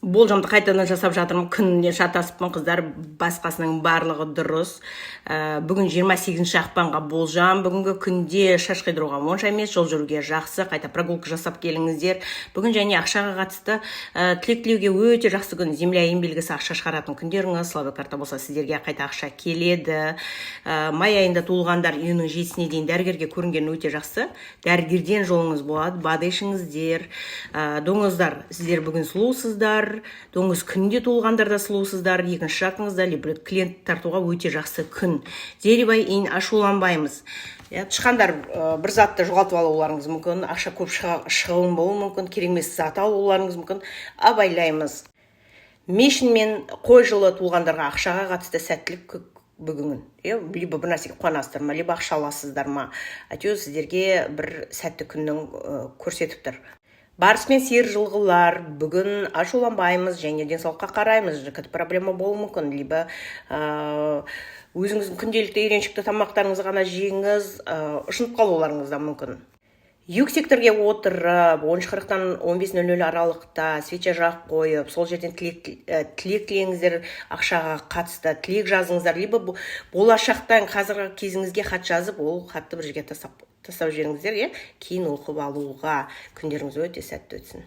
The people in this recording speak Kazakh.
болжамды қайтадан жасап жатырмын. Күніне шатасыппын, қыздар, басқасының барлығы дұрыс. Бүгін 28 ақпанға болжам. Бүгінгі күнде шаш қидыруға онша емес, жол жүруге жақсы, қайта прогулка жасап келіңіздер. Бүгін және ақшаға қатысты тілек тілеуге өте жақсы күн. Земля ең белгісі ақша шығаратын күндеріңіз. Слабый карта болса сіздерге қайта ақша келеді. Май айында туылғандар июньнің 7-сіне дейін дәрігерге көрінген өте жақсы. Дәрігерден жолыңыз болады, БАД ішіңіздер. Доңыздар, сіздер бүгін сұлусыздар. Доңыз күнде туылғандар да сұлусыздар. Екінші жартыңызда либо клиент тартуға өте жақсы күн. Дерибай ин ашуланбаймыз. Тышқандар бір затты жоғалтып алуларыңыз мүмкін, ақша көп шығуын болуы мүмкін, керек емес зат алуларыңыз мүмкін. Абайлаймыз. Мешін мен қой жылы туылғандарға ақшаға қатысты сәттілік бүгін. Либо бір нәрсеге қуанасыздар ма, либо ақша аласыздар ма. Әйтеуір сіздерге бір сәтті күннің көрсетіп тұр. Барыс мен сиыр жылғылар, бүгін ашуланбаймыз және денсаулыққа қараймыз. Жікіт проблема болуы мүмкін, либо өзіңіздің күнделікті үйреншікті тамақтарыңызды ғана жеңіз, ұшынып қалуларыңыз да мүмкін. Юг секторге отырып, 10:40-тан 15:00 аралықта свеча жақ қойып, сол жерден тілек тілеңіздер, ақшаға қатысты тілек жазыңыздар, либо болашақтан қазіргі кезіңізге хат жазып, ол хатты бір жерге тастап жіберіңіздер, кейін оқып алуға. Күндеріңіз өте сәтті өтсін.